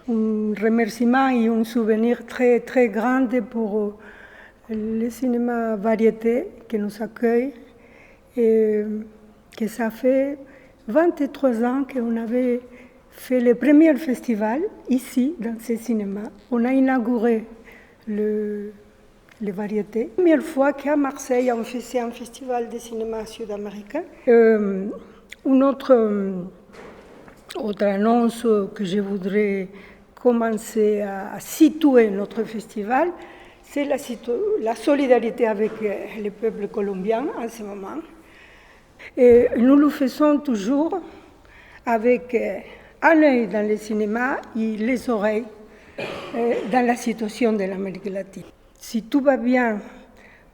un remerciement et un souvenir très, très grand pour le cinéma variété qui nous accueille et que ça fait 23 ans qu'on avait fait le premier festival ici, dans ce cinéma. On a inauguré le variété. La première fois qu'à Marseille, on faisait un festival de cinéma sud-américain. Une autre annonce que je voudrais commencer à situer notre festival, c'est la solidarité avec le peuple colombien en ce moment. Et nous le faisons toujours avec un œil dans le cinéma et les oreilles dans la situation de l'Amérique latine. Si tout va bien,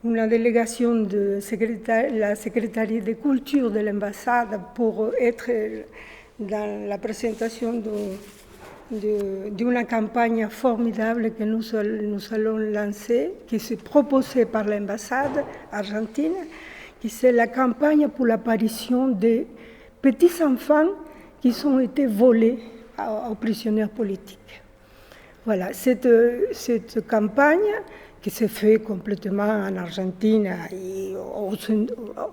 une délégation de la Secrétaire de Culture de l'ambassade pour être dans la présentation d'une campagne formidable que nous allons lancer, qui est proposée par l'ambassade argentine, qui c'est la campagne pour l'apparition des petits enfants qui ont été volés aux prisonniers politiques. Voilà, cette campagne qui s'est faite complètement en Argentine et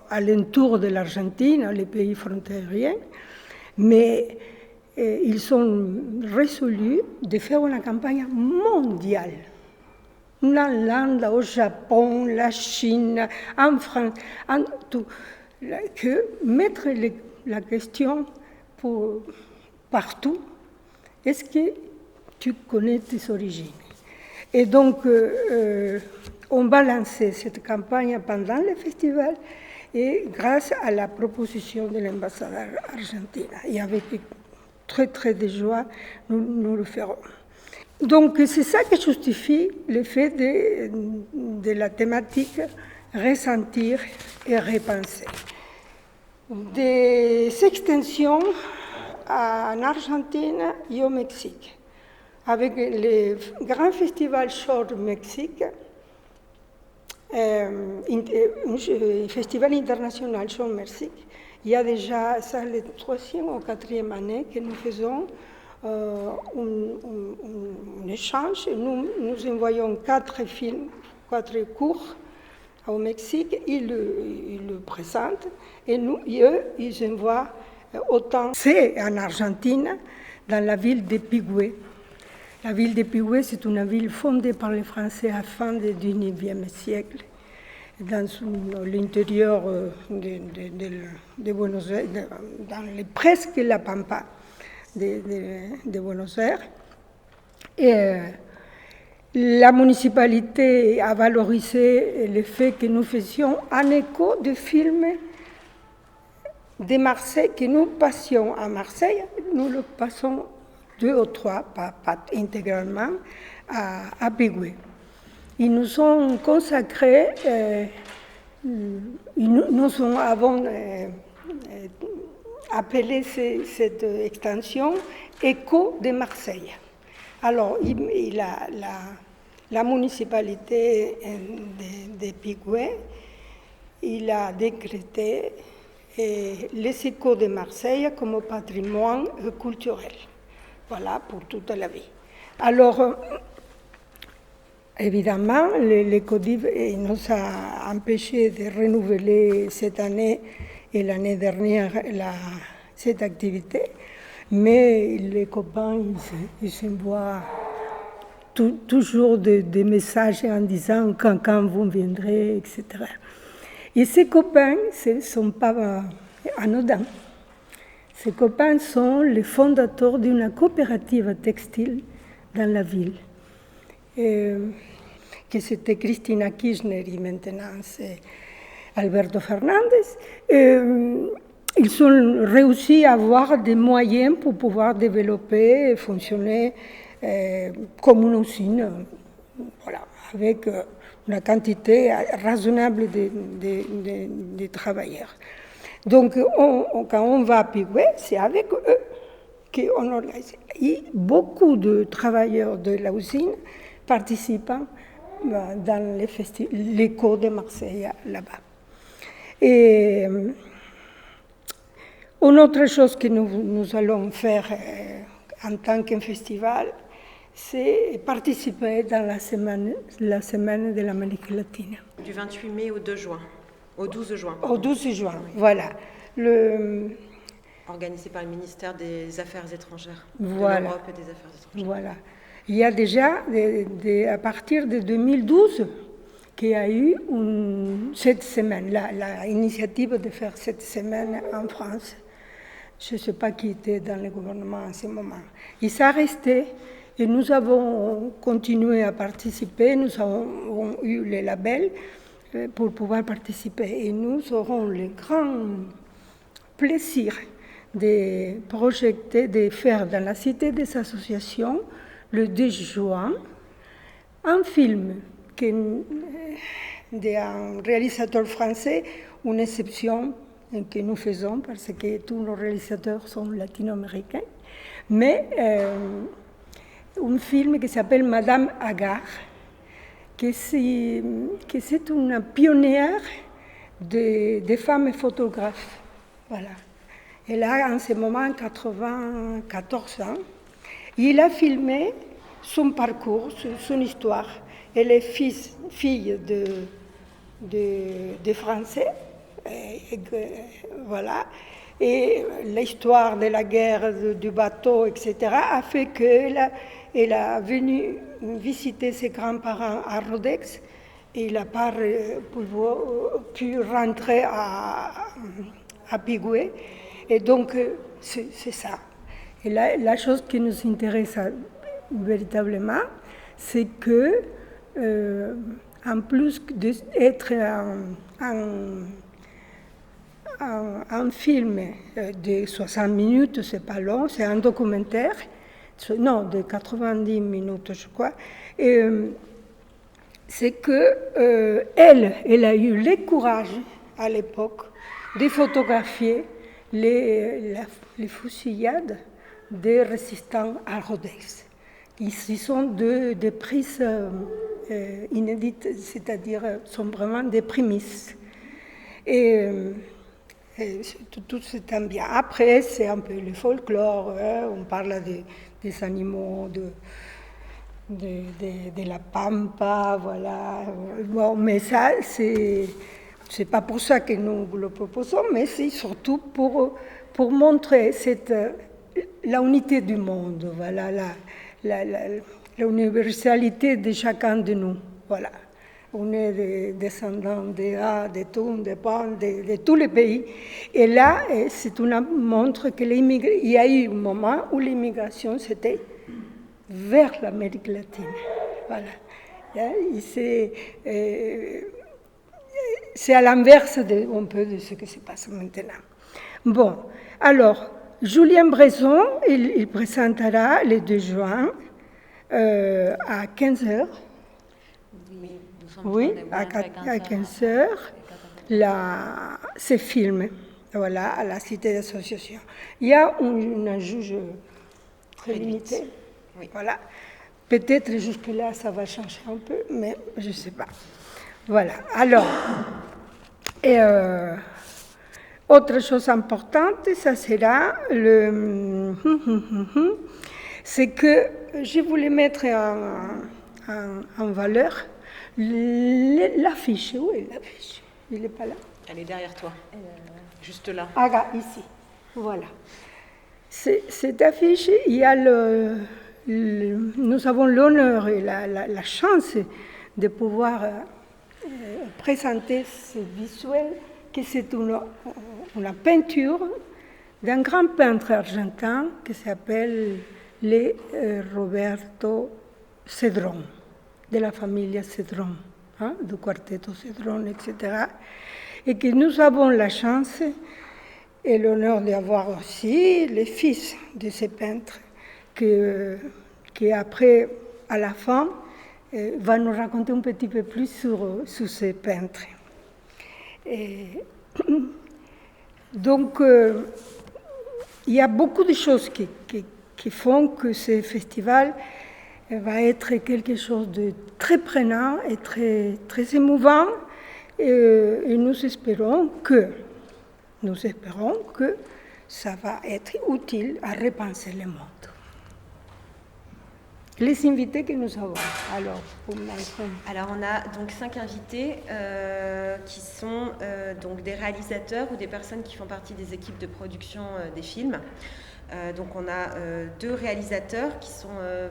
à l'entour de l'Argentine, les pays frontaliers, mais ils sont résolus de faire une campagne mondiale. En Inde, au Japon, la Chine, en France, en tout, que mettre la question partout, est-ce que tu connais tes origines? Et donc, on va lancer cette campagne pendant le festival et grâce à la proposition de l'ambassade argentine. Et avec très, très de joie, nous le ferons. Donc, c'est ça qui justifie le fait de la thématique ressentir et repenser. Des extensions en Argentine et au Mexique. Avec le grand festival Shore Mexique, un festival international Shore Mexique, il y a déjà, ça la 3e ou 4e année que nous faisons un échange. Nous envoyons 4 films, 4 courts au Mexique, ils le présentent, et eux, ils envoient autant. C'est en Argentine, dans la ville de Pigüé. La ville de Pigüé, c'est une ville fondée par les Français à la fin du XIXe siècle, dans l'intérieur de Buenos Aires, presque la Pampa de Buenos Aires. Et la municipalité a valorisé le fait que nous faisions un écho de films de Marseille, que nous passions à Marseille, nous le passons 2 ou 3, pas intégralement, à Pigüé. Ils nous ont consacré, nous avons appelé cette extension Écho de Marseille. Alors, la municipalité de Pigüé, il a décrété les échos de Marseille comme patrimoine culturel. Voilà, pour toute la vie. Alors, évidemment, le Codif nous a empêché de renouveler cette année et l'année dernière cette activité, mais les copains, ils s'envoient toujours des messages en disant quand vous viendrez, etc. Et ces copains, ce ne sont pas anodins. Ces copains sont les fondateurs d'une coopérative textile dans la ville, que c'était Cristina Kirchner et maintenant c'est Alberto Fernandez. Ils ont réussi à avoir des moyens pour pouvoir développer et fonctionner comme une usine, voilà, avec une quantité raisonnable de travailleurs. Donc, quand on va à Pigüé, c'est avec eux qu'on organise. Et beaucoup de travailleurs de la usine participent dans l'écho de Marseille, là-bas. Et une autre chose que nous allons faire en tant qu'un festival, c'est participer dans la semaine de l'Amérique latine. Du 28 mai au 2 juin, au 12 juin. Au 12 juin, oui. Voilà. Organisé par le ministère des Affaires étrangères, voilà. de l'Europe et des Affaires étrangères. Voilà. Il y a déjà, à partir de 2012, qu'il y a eu cette semaine, l'initiative de faire cette semaine en France. Je ne sais pas qui était dans le gouvernement en ce moment. Il s'est resté et nous avons continué à participer. Nous avons eu les labels pour pouvoir participer. Et nous aurons le grand plaisir de projeter, de faire dans la Cité des Associations, le 2 juin, un film d'un réalisateur français, une exception que nous faisons parce que tous nos réalisateurs sont latino-américains, mais un film qui s'appelle Madame Agar, que c'est une pionnière des femmes photographes. Voilà. Elle a en ce moment 94 ans. Il a filmé son parcours, son histoire. Elle est fille de Français, voilà. Et l'histoire de la guerre, du bateau, etc., a fait qu'elle a venu visiter ses grands-parents à Rodez et il n'a pas pu rentrer à Pigoué. Et donc, c'est ça. Et la chose qui nous intéresse véritablement, c'est que, en plus d'être un film de 60 minutes, c'est pas long, c'est un documentaire, non, de 90 minutes, je crois, c'est que elle a eu le courage, à l'époque, de photographier les fusillades des résistants à Rodez. Ils sont des prises inédites, c'est-à-dire sont vraiment des prémices. Et tout cet ambiance. Après, c'est un peu le folklore, on parle des animaux, de la pampa, voilà. Bon, mais ça, c'est pas pour ça que nous le proposons, mais c'est surtout pour montrer la unité du monde, voilà, l'universalité de chacun de nous, voilà. On est des descendants des A, des Toum, des Pan, de tous les pays. Et là, c'est une montre que il y a eu un moment où l'immigration, c'était vers l'Amérique latine. Voilà. C'est à l'inverse un peu de ce qui se passe maintenant. Bon, alors, Julien Brezon, il présentera le 2 juin à 15h. Oui, à 15h, ce film, voilà, à la Cité d'Association. Il y a un juge très limité. Oui. Voilà. Peut-être jusque-là, ça va changer un peu, mais je ne sais pas. Voilà. Alors, autre chose importante, ça sera c'est que je voulais mettre en valeur l'affiche. Où est l'affiche? Il n'est pas là. Elle est derrière toi, juste là. Ah, ici. Voilà. Cette affiche, il y a nous avons l'honneur et la chance de pouvoir présenter ce visuel, que c'est une peinture d'un grand peintre argentin qui s'appelle Roberto Cedrón, de la famille Cedrón, du quartetto Cedrón, etc. Et que nous avons la chance et l'honneur d'avoir aussi les fils de ces peintres qui après, à la fin, va nous raconter un petit peu plus sur ces peintres. Donc, il y a beaucoup de choses qui font que ce festival va être quelque chose de très prenant et très, très émouvant. Et nous espérons que ça va être utile à repenser le monde. Les invités que nous avons, alors, pour l'instant. Alors, on a donc 5 invités qui sont donc des réalisateurs ou des personnes qui font partie des équipes de production des films. Donc, on a 2 réalisateurs qui sont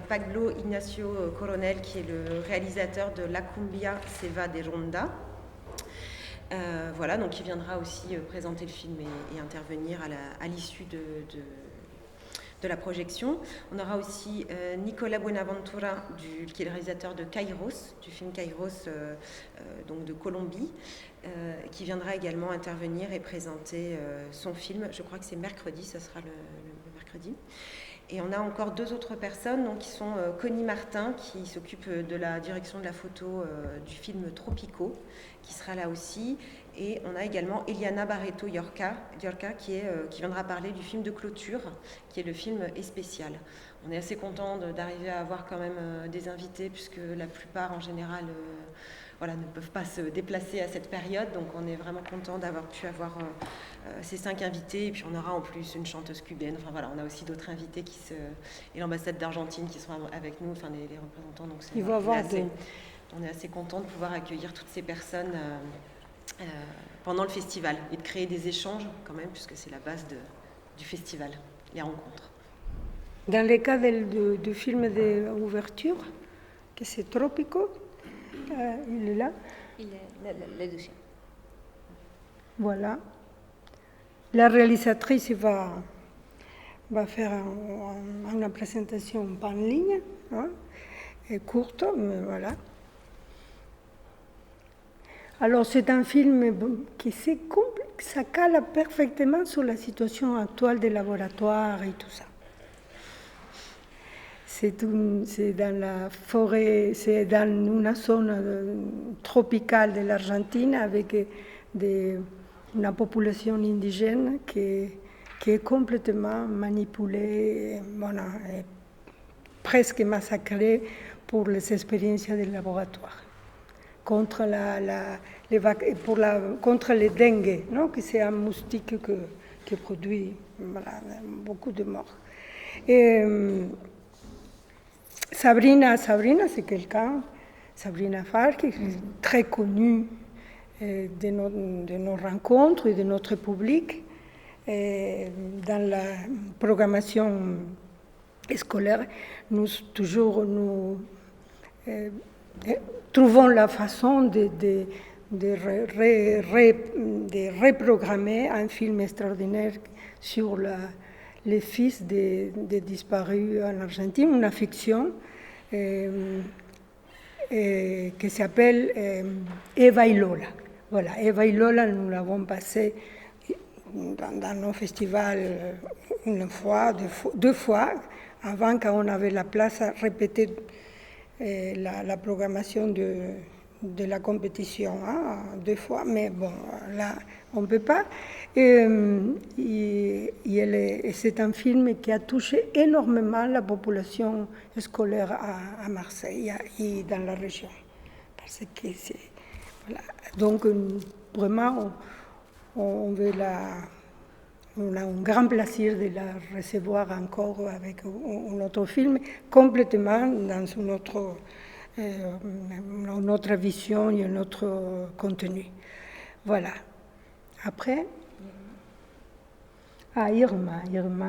Pablo Ignacio Coronel, qui est le réalisateur de La Cumbia se va de ronda. Voilà, donc il viendra aussi présenter le film et intervenir à l'issue de la projection. On aura aussi Nicolas Buenaventura, qui est le réalisateur de Kairos, du film Kairos, donc de Colombie, qui viendra également intervenir et présenter son film. Je crois que c'est mercredi, ça sera le mercredi. Et on a encore 2 autres personnes donc, qui sont Connie Martin, qui s'occupe de la direction de la photo du film Tropico, qui sera là aussi. Et on a également Eliana Barreto Yorca qui viendra parler du film de clôture, qui est le film Especial. On est assez content d'arriver à avoir quand même des invités, puisque la plupart en général ne peuvent pas se déplacer à cette période. Donc on est vraiment content d'avoir pu avoir ces 5 invités. Et puis on aura en plus une chanteuse cubaine. Enfin voilà, on a aussi d'autres invités et l'ambassade d'Argentine qui sont avec nous, enfin les représentants. Donc on est assez content de pouvoir accueillir toutes ces personnes pendant le festival et de créer des échanges quand même, puisque c'est la base du festival, les rencontres. Dans le cas du film d'ouverture, que c'est Tropico, il est là. Il est le deuxième. Voilà. La réalisatrice va faire une présentation en ligne, hein, courte, mais voilà. Alors c'est un film qui ça cale parfaitement sur la situation actuelle des laboratoires et tout ça. C'est dans la forêt, c'est dans une zone tropicale de l'Argentine avec une population indigène qui est complètement manipulée, et presque massacrée pour les expériences des laboratoires. Contre contre le dengue, non? Que c'est un moustique qui produit beaucoup de morts. Et Sabrina, c'est quelqu'un, Sabrina Farr, qui est très connue de nos rencontres et de notre public dans la programmation scolaire. Nous trouvons la façon de reprogrammer un film extraordinaire sur les fils des disparus en Argentine, une fiction qui s'appelle Eva y Lola. Voilà, Eva y Lola, nous l'avons passé dans nos festivals une fois, 2 fois, avant qu'on avait la place à répéter la programmation de la compétition, hein, 2 fois, mais bon, là, on ne peut pas. C'est un film qui a touché énormément la population scolaire à Marseille et dans la région. Parce que voilà. Donc, vraiment, on a un grand plaisir de la recevoir encore avec un autre film, complètement dans notre vision et notre contenu. Voilà. Après, Irma,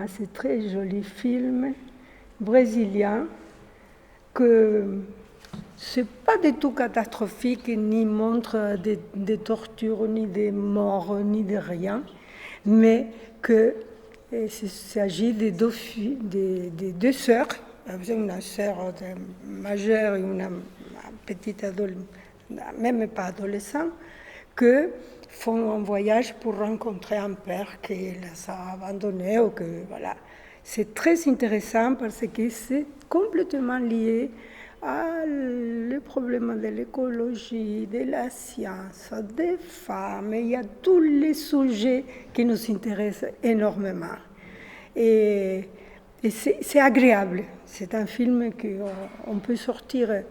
c'est un très joli film brésilien que c'est pas du tout catastrophique, ni montre des tortures, ni des morts, ni de rien, mais qu'il s'agit de 2 sœurs, une sœur majeure et une petite même pas adolescente, que font un voyage pour rencontrer un père qui les a abandonnés. Voilà. C'est très intéressant parce que c'est complètement lié à les problèmes de l'écologie, de la science, des femmes. Il y a tous les sujets qui nous intéressent énormément. Et c'est agréable. C'est un film qu'on peut sortir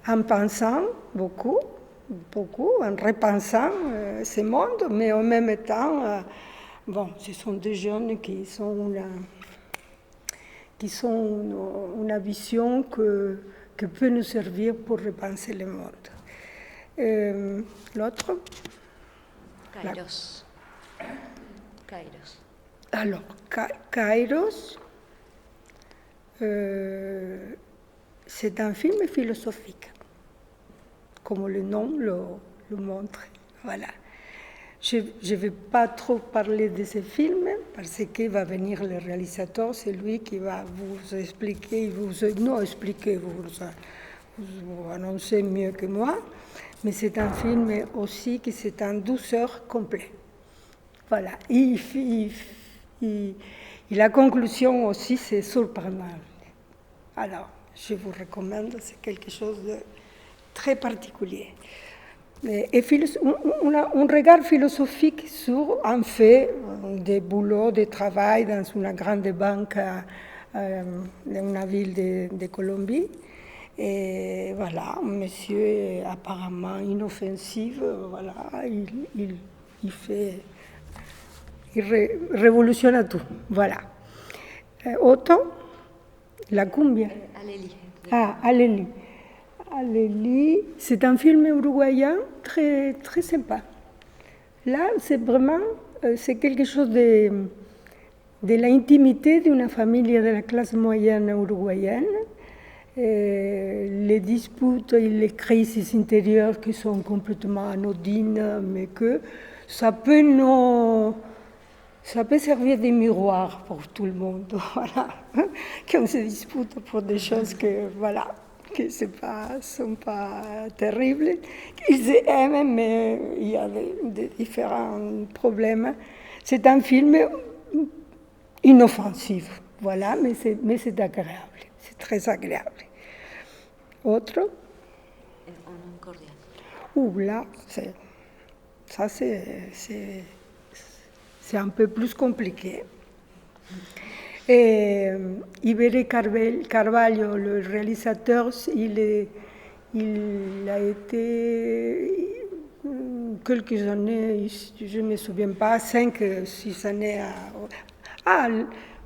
en pensant beaucoup, en repensant ce monde, mais en même temps, ce sont des jeunes qui sont une vision que peut nous servir pour repenser le monde. L'autre? Kairos. Kairos. Alors, Kairos, c'est un film philosophique, comme le nom le montre. Voilà. Je ne vais pas trop parler de ce film parce qu'il va venir le réalisateur, c'est lui qui va vous expliquer, vous annoncer mieux que moi. Mais c'est un film aussi qui c'est en 12 heures complet. Voilà. Et la conclusion aussi, c'est surprenant. Alors, je vous recommande, c'est quelque chose de très particulier. Et un regard philosophique sur un fait de boulot, de travail dans une grande banque dans une ville de Colombie. Et voilà, un monsieur apparemment inoffensif, voilà, il révolutionne tout. Voilà. Autant, la cumbia. Alélie. Ah, Alélie. Alélie, c'est un film uruguayen très, très sympa. Là, c'est vraiment, c'est quelque chose de l'intimité d'une famille de la classe moyenne uruguayenne. Les disputes et les crises intérieures qui sont complètement anodines, mais que ça peut servir de miroir pour tout le monde, voilà. Qu'on se dispute pour des choses que, voilà, qui ne sont pas terribles. Ils se aiment, mais il y a des différents problèmes. C'est un film inoffensif, voilà, mais c'est agréable. C'est très agréable. Autre? Un cordial. Là, c'est un peu plus compliqué. Et Iberê Carvalho, le réalisateur, il a été quelques années, je ne me souviens pas, 5, 6 années.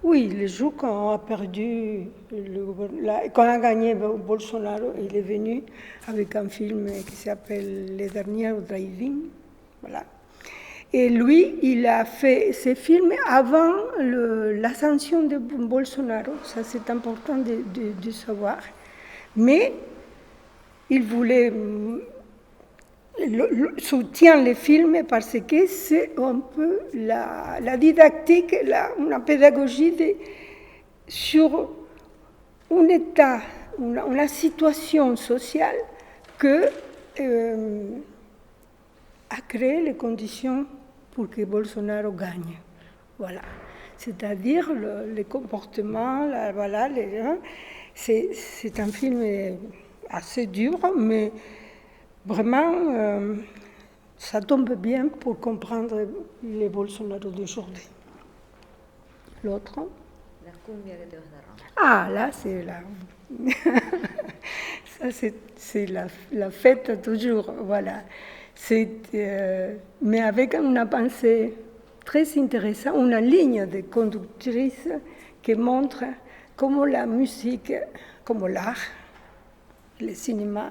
Oui, le jour qu'on a perdu, qu'on a gagné Bolsonaro, il est venu avec un film qui s'appelle Les Derniers Drive-In. Voilà. Et lui, il a fait ce film avant l'ascension de Bolsonaro, ça c'est important de savoir. Mais il voulait soutient le film parce que c'est un peu la didactique, une pédagogie sur un état, une situation sociale que a créé les conditions pour que Bolsonaro gagne. Voilà. C'est-à-dire le comportement, voilà, c'est un film assez dur, mais vraiment, ça tombe bien pour comprendre les Bolsonaro d'aujourd'hui. L'autre? La cumbia que te vas a dar. Ah, là, c'est ça, c'est la fête toujours, voilà. Mais avec une pensée très intéressante, une ligne de conductrice qui montre comment la musique, comme l'art, le cinéma,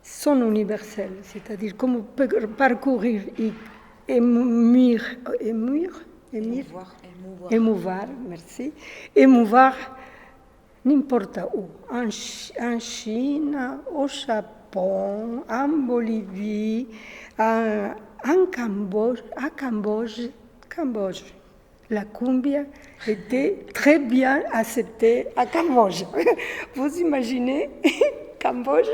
sont universels, c'est-à-dire comment parcourir et émouvoir, merci, émouvoir n'importe où, en Chine, au Japon, en Bolivie, en Cambodge, Cambodge. La cumbia était très bien acceptée à Cambodge. Vous imaginez, Cambodge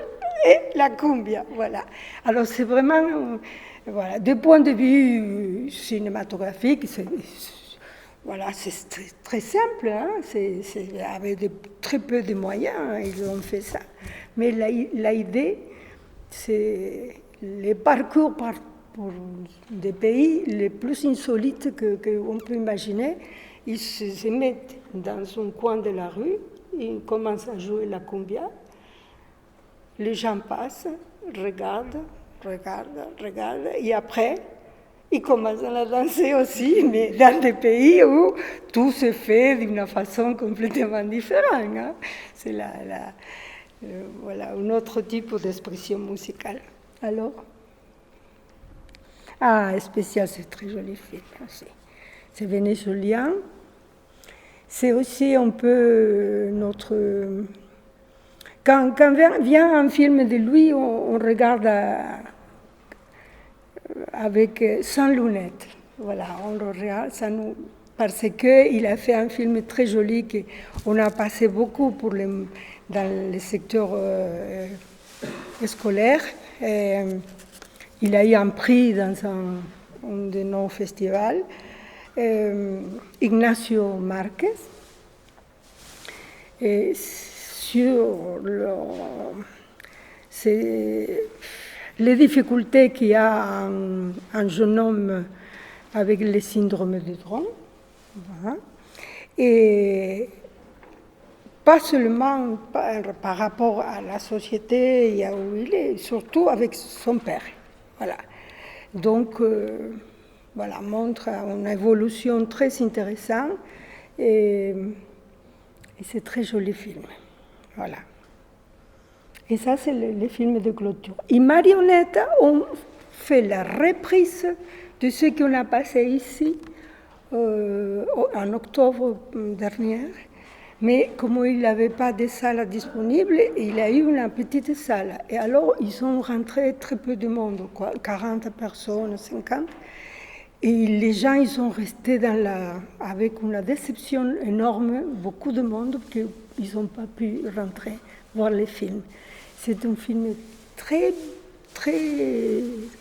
et la cumbia, voilà. Alors c'est vraiment, voilà, du point de vue cinématographique, voilà, c'est très simple, hein? Avec très peu de moyens, ils ont fait ça. Mais l'idée, c'est les parcours pour des pays les plus insolites qu'on peut imaginer. Ils se mettent dans un coin de la rue, ils commencent à jouer la cumbia. Les gens passent, regardent, et après, ils commencent à danser aussi, mais dans des pays où tout se fait d'une façon complètement différente. Hein. C'est voilà, un autre type d'expression musicale. Alors, Spécial, c'est très joli film aussi. C'est vénézuélien. C'est aussi un peu notre... Quand vient un film de lui, on regarde avec sans lunettes. Voilà, on le regarde parce qu'il a fait un film très joli qu'on a passé beaucoup dans le secteur scolaire. Il a eu un prix dans un de nos festivals. Ignacio Márquez. Et sur les difficultés qu'il y a un jeune homme avec le syndrome de Down. Voilà. Et pas seulement par rapport à la société et où il est, surtout avec son père. Voilà. Donc, voilà, montre une évolution très intéressante et c'est très joli film. Voilà. Et ça, c'est le film de clôture. Et Marionnette, on fait la reprise de ce qu'on a passé ici en octobre dernier. Mais comme il n'avait pas de salle disponible, il a eu une petite salle. Et alors, ils sont rentrés très peu de monde, quoi, 40 personnes, 50. Et les gens, ils sont restés avec une déception énorme, beaucoup de monde, qu'ils n'ont pas pu rentrer voir le film. C'est un film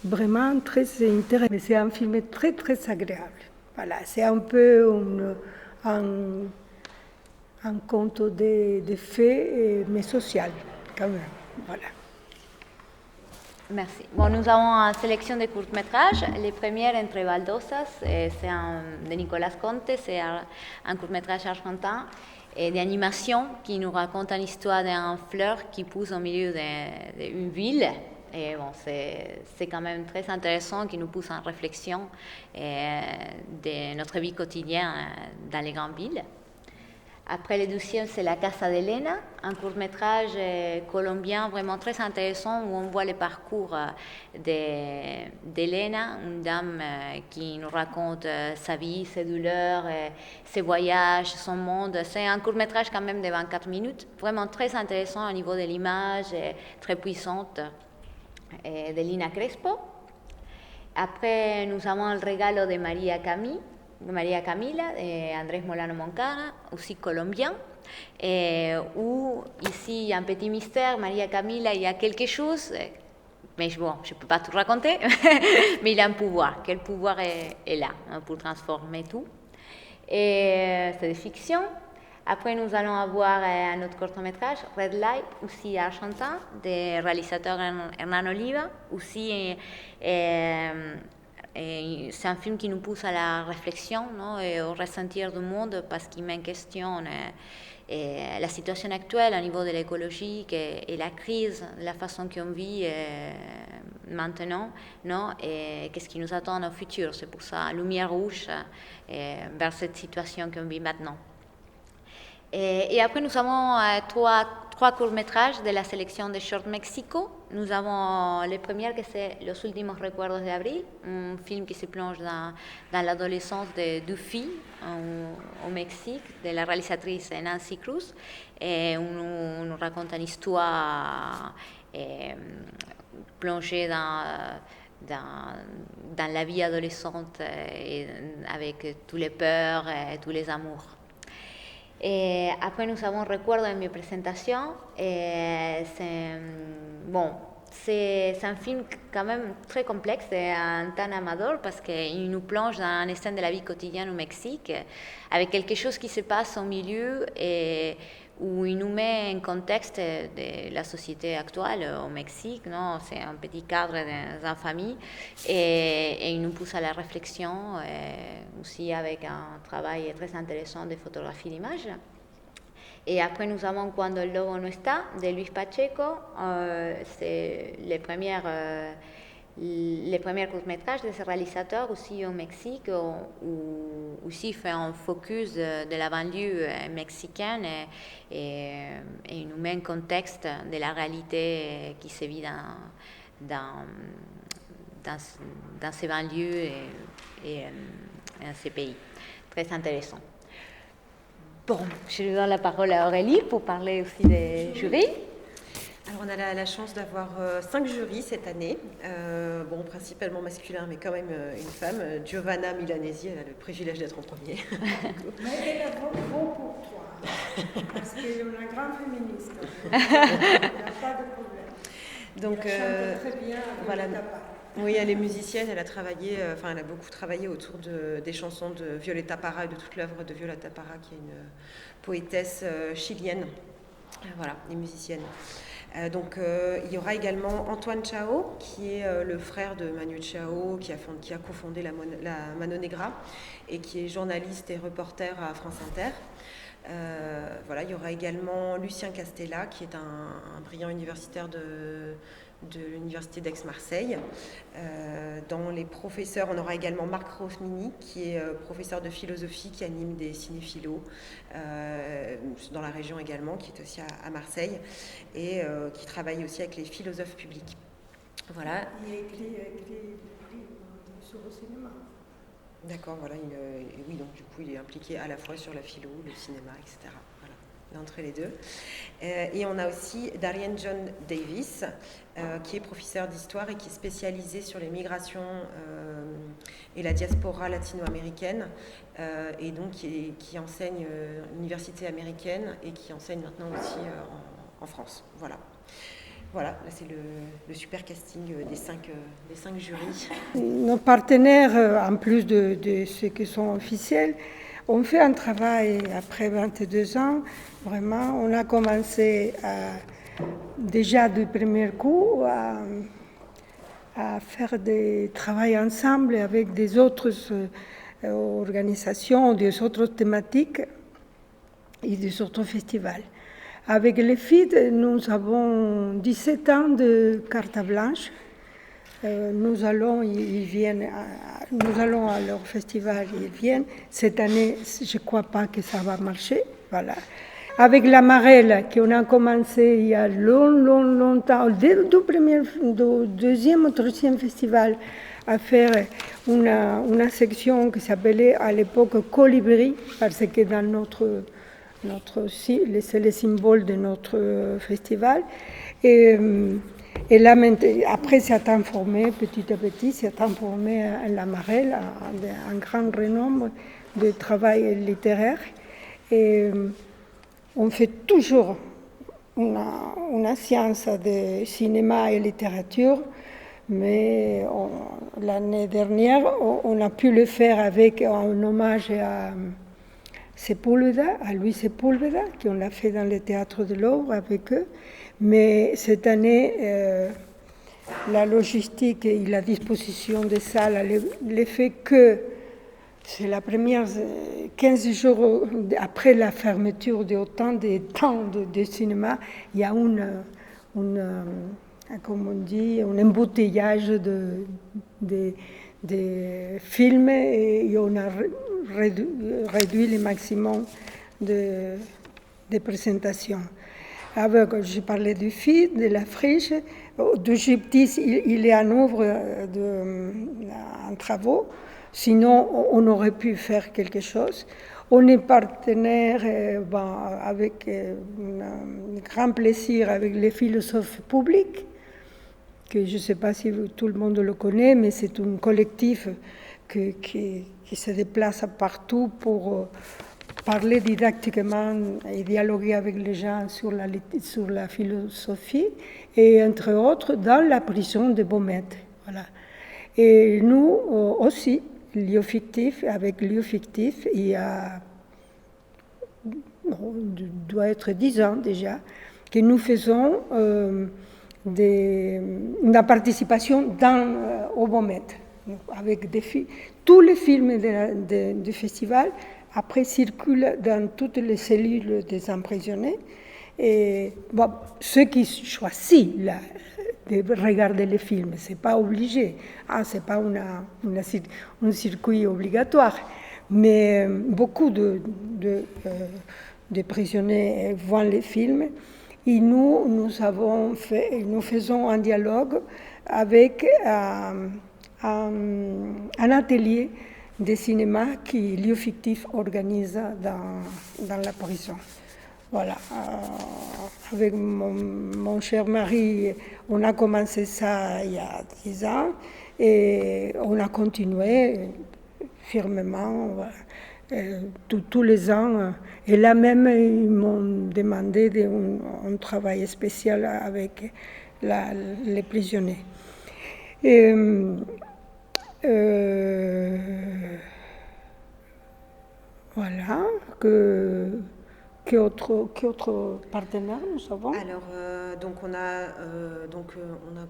vraiment très intéressant. Mais c'est un film très, très agréable. Voilà, c'est un peu un conte de faits, mais social, quand même. Voilà. Merci. Bon, nous avons une sélection de courts-métrages. Les premiers, Entre Baldosas, c'est de Nicolas Conte, c'est un court-métrage argentin d'animation qui nous raconte une histoire d'une fleur qui pousse au milieu d'une ville. Et bon, c'est quand même très intéressant, qui nous pousse en réflexion de notre vie quotidienne dans les grandes villes. Après le deuxième, c'est La Casa d'Elena, un court-métrage colombien vraiment très intéressant où on voit le parcours d'Elena, une dame qui nous raconte sa vie, ses douleurs, ses voyages, son monde. C'est un court-métrage quand même de 24 minutes, vraiment très intéressant au niveau de l'image, très puissante, de Lina Crespo. Après, nous avons Le Regalo de María Camila, Andrés Molano Moncada, aussi colombien, où ici il y a un petit mystère, María Camila, il y a quelque chose, mais bon, je ne peux pas tout raconter, mais il a un pouvoir. Quel pouvoir est là pour transformer tout? Et c'est de fiction. Après, nous allons avoir un autre court-métrage, Red Light, aussi argentin, du réalisateur Hernán Oliva, aussi. Et c'est un film qui nous pousse à la réflexion, non, et au ressentir du monde parce qu'il met en question la situation actuelle au niveau de l'écologie et la crise, la façon qu'on vit maintenant, non, et qu'est-ce qui nous attend au futur. C'est pour ça, lumière rouge vers cette situation qu'on vit maintenant. Et après, nous avons trois courts-métrages de la sélection de Short Mexico. Nous avons le premier qui c'est Los Últimos Recuerdos de Abril, un film qui se plonge dans l'adolescence de deux filles au Mexique, de la réalisatrice Nancy Cruz, et on nous raconte une histoire plongée dans la vie adolescente avec toutes les peurs et tous les amours. Après, nous avons Recuerdo en mi presentación. C'est un film quand même très complexe et un temps amador parce qu'il nous plonge dans une scène de la vie quotidienne au Mexique avec quelque chose qui se passe au milieu et où il nous met en contexte de la société actuelle au Mexique. Non, c'est un petit cadre dans une famille et il nous pousse à la réflexion aussi avec un travail très intéressant de photographie d'image. Et après, nous avons Cuando el lobo no está, de Luis Pacheco. C'est le premier les premiers courts-métrages de ce réalisateur aussi au Mexique, où aussi fait un focus de la banlieue mexicaine et nous met en contexte de la réalité qui se vit dans ces banlieues et dans ces pays. Très intéressant. Bon, je lui donne la parole à Aurélie pour parler aussi des jurys. Alors, on a la chance d'avoir 5 jurys cette année, bon, principalement masculins, mais quand même une femme, Giovanna Milanesi, elle a le privilège d'être en premier. Mais elle a bon pour toi, parce qu'elle est une grande féministe. Il n'y a pas de problème. Donc, elle chante très bien avec voilà. le tabac. Oui, elle est musicienne, elle a beaucoup travaillé autour des chansons de Violeta Parra et de toute l'œuvre de Violeta Parra, qui est une poétesse chilienne. Voilà, et musicienne. Il y aura également Antoine Chao, qui est le frère de Manu Chao, qui a cofondé la Mano Negra et qui est journaliste et reporter à France Inter. Il y aura également Lucien Castella, qui est un brillant universitaire de l'université d'Aix-Marseille. Dans les professeurs, on aura également Marc Rosmini, qui est professeur de philosophie, qui anime des cinéphilos dans la région également, qui est aussi à Marseille, et qui travaille aussi avec les philosophes publics. Voilà. Il a écrit sur le cinéma. D'accord, voilà. Oui, donc du coup, il est impliqué à la fois sur la philo, le cinéma, etc. Voilà, entre les deux. Et on a aussi Darien John Davis, qui est professeur d'histoire et qui est spécialisé sur les migrations et la diaspora latino-américaine, et donc qui enseigne à l'université américaine et qui enseigne maintenant aussi en France. Voilà, là c'est le super casting des cinq jurys. Nos partenaires, en plus de ceux qui sont officiels, ont fait un travail après 22 ans. Vraiment, on a commencé déjà du premier coup à faire des travaux ensemble avec des autres organisations, des autres thématiques et des autres festivals. Avec les FID, nous avons 17 ans de carte blanche. Nous allons à leur festival, ils viennent. Cette année, je ne crois pas que ça va marcher. Voilà. Avec la Marelle, qu'on a commencé il y a longtemps, dès le deuxième ou troisième festival, à faire une section qui s'appelait à l'époque Colibri, parce que dans c'est le symbole de notre festival. Et là, après, c'est transformé petit à petit, c'est transformé en la Marelle, un grand renombre de travail littéraire. Et on fait toujours une science de cinéma et littérature, mais l'année dernière, on a pu le faire avec un hommage à Sepúlveda, à Luis Sepúlveda, qu'on l'a fait dans le Théâtre de l'Aube avec eux. Mais cette année, la logistique et la disposition des salles, le fait que c'est la première 15 jours après la fermeture de autant de temps de cinéma, il y a comme on dit, un embouteillage de films et on a réduit le maximum de présentations. Je parlais du FID, de la friche, du Gyptis, il est en œuvre en travaux, sinon on aurait pu faire quelque chose. On est partenaire avec un grand plaisir avec les philosophes publics, que je ne sais pas si tout le monde le connaît, mais c'est un collectif qui se déplace partout pour parler didactiquement et dialoguer avec les gens sur la philosophie, et entre autres dans la prison de Beaumet. Voilà. Et nous aussi, avec Lieu Fictif, il y a, doit être 10 ans déjà, que nous faisons une participation au Beaumet, avec tous les films du festival. Après, circulent dans toutes les cellules des emprisonnés. Et ceux qui choisissent de regarder les films. Ce n'est pas obligé, ce n'est pas un circuit obligatoire. Mais beaucoup de prisonniers voient les films et nous faisons un dialogue avec un atelier de cinéma que Lieu Fictif organise dans la prison. Voilà. Avec mon cher mari, on a commencé ça il y a 10 ans et on a continué fermement tous les ans. Et là même, ils m'ont demandé un travail spécial avec les prisonniers. Et, voilà. Quel autre partenaire nous avons? Alors, on a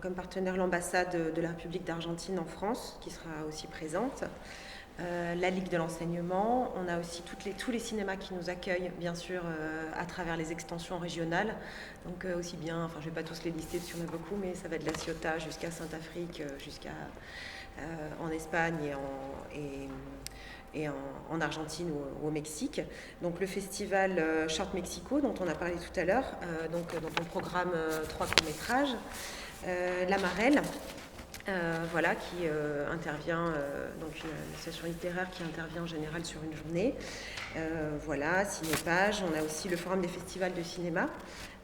comme partenaire l'ambassade de la République d'Argentine en France, qui sera aussi présente. La Ligue de l'enseignement, on a aussi tous les cinémas qui nous accueillent, bien sûr, à travers les extensions régionales. Donc aussi bien, je ne vais pas tous les lister, parce qu'il y en a beaucoup, mais ça va de La Ciotat jusqu'à Saint-Afrique, jusqu'à en Espagne et en Argentine ou au Mexique. Donc le festival Short Mexico, dont on a parlé tout à l'heure, dont on programme 3 courts-métrages. La Marelle, qui intervient, donc une association littéraire qui intervient en général sur une journée. Cinépage, on a aussi le Forum des festivals de cinéma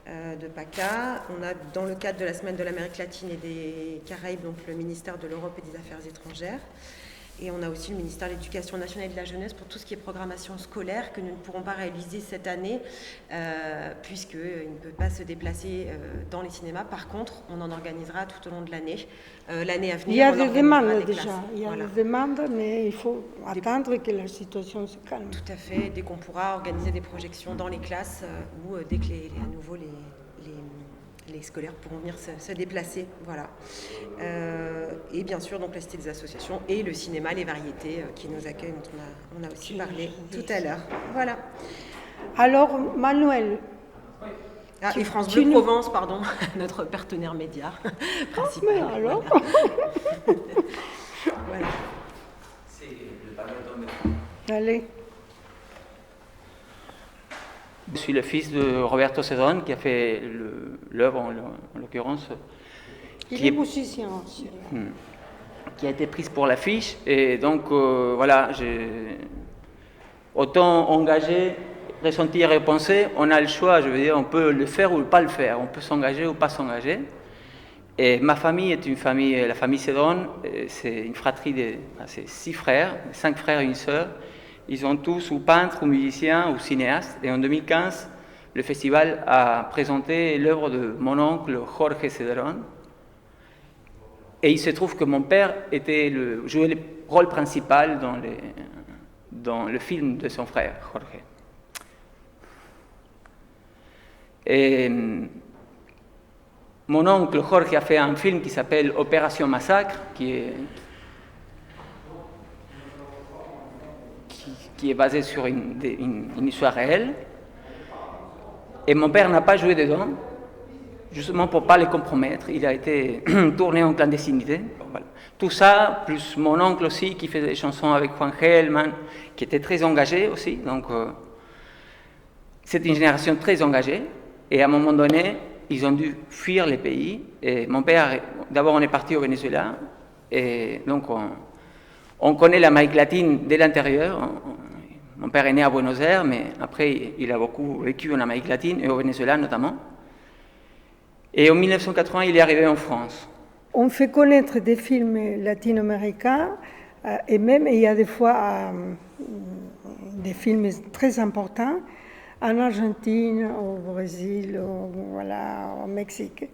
de PACA. On a, dans le cadre de la Semaine de l'Amérique latine et des Caraïbes, donc le ministère de l'Europe et des Affaires étrangères. Et on a aussi le ministère de l'Éducation nationale et de la jeunesse pour tout ce qui est programmation scolaire que nous ne pourrons pas réaliser cette année puisqu'il ne peut pas se déplacer dans les cinémas. Par contre, on en organisera tout au long de l'année. L'année à venir, il y a des demandes déjà. Il y a des demandes, mais il faut attendre que la situation se calme. Tout à fait. Dès qu'on pourra organiser des projections dans les classes ou dès que à nouveau les scolaires pourront venir se déplacer. Voilà. Et bien sûr, donc la Cité des associations et le cinéma, les variétés qui nous accueillent, dont on a aussi parlé tout à l'heure. Voilà. Alors, Manuel. Et France Bleu Provence, pardon, notre partenaire média principal. Mais alors voilà. C'est le panneau. Allez. Je suis le fils de Roberto Cedrón, qui a fait l'œuvre, en l'occurrence. Il est musicien aussi. Qui a été prise pour l'affiche. Et donc, j'ai autant engagé, ressenti et repensé. On a le choix, je veux dire, on peut le faire ou pas le faire. On peut s'engager ou pas s'engager. Et ma famille est une famille, la famille Cedrón, c'est une fratrie c'est 6 frères, 5 frères et une sœur. Ils sont tous ou peintres, ou musiciens, ou cinéastes. Et en 2015, le festival a présenté l'œuvre de mon oncle Jorge Cedrón. Et il se trouve que mon père jouait le rôle principal dans le film de son frère, Jorge. Et mon oncle Jorge a fait un film qui s'appelle Opération Massacre, qui est basé sur une histoire réelle. Et mon père n'a pas joué dedans, justement pour ne pas les compromettre. Il a été tourné en clandestinité. Voilà. Tout ça, plus mon oncle aussi, qui faisait des chansons avec Juan Gelman, qui était très engagé aussi. Donc, c'est une génération très engagée. Et à un moment donné, ils ont dû fuir les pays. Et mon père, d'abord, on est parti au Venezuela. Et donc, on connaît l'Amérique latine de l'intérieur. Mon père est né à Buenos Aires, mais après, il a beaucoup vécu en Amérique latine et au Venezuela notamment. Et en 1980, il est arrivé en France. On fait connaître des films latino-américains et même il y a des fois des films très importants en Argentine, au Brésil, au Mexique.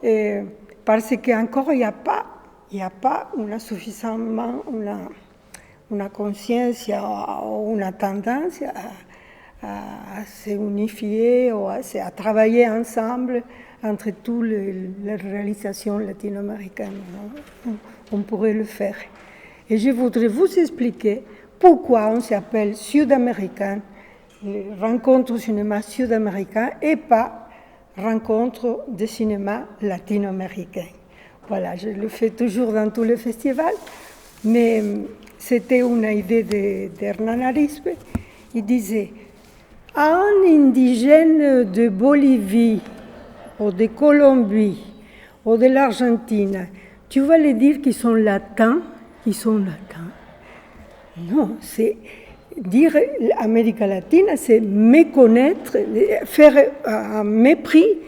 Et parce qu'encore il n'y a pas suffisamment une conscience ou une tendance à s'unifier ou à travailler ensemble entre toutes les réalisations latino-américaines. On pourrait le faire. Et je voudrais vous expliquer pourquoi on s'appelle sud-américain, rencontre au cinéma sud-américain et pas rencontre de cinéma latino-américain. Voilà, je le fais toujours dans tous les festivals, mais c'était une idée d'Hernán Arizpe. Il disait, à un indigène de Bolivie, ou de Colombie, ou de l'Argentine, tu vas lui dire qu'ils sont latins, Non, c'est dire l'Amérique latine, c'est méconnaître, faire un mépris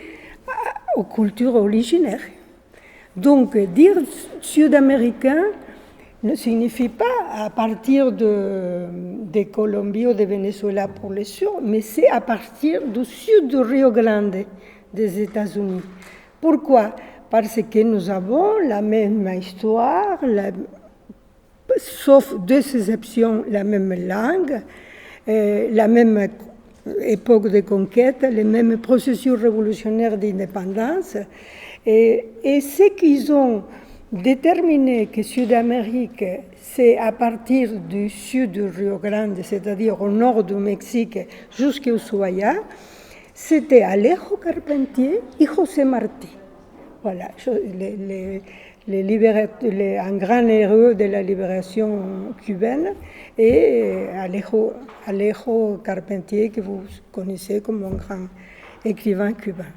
aux cultures originaires. Donc, dire sud-américain ne signifie pas à partir de Colombie ou de Venezuela pour le sud, mais c'est à partir du sud du Rio Grande des États-Unis. Pourquoi? Parce que nous avons la même histoire, sauf deux exceptions, la même langue, la même époque de conquête, les mêmes processus révolutionnaires d'indépendance. Et ce qu'ils ont déterminé que Sud-Amérique, c'est à partir du sud du Rio Grande, c'est-à-dire au nord du Mexique jusqu'au Ushuaia, c'était Alejo Carpentier et José Martí. Voilà, un grand héros de la libération cubaine, et Alejo Carpentier, que vous connaissez comme un grand écrivain cubain.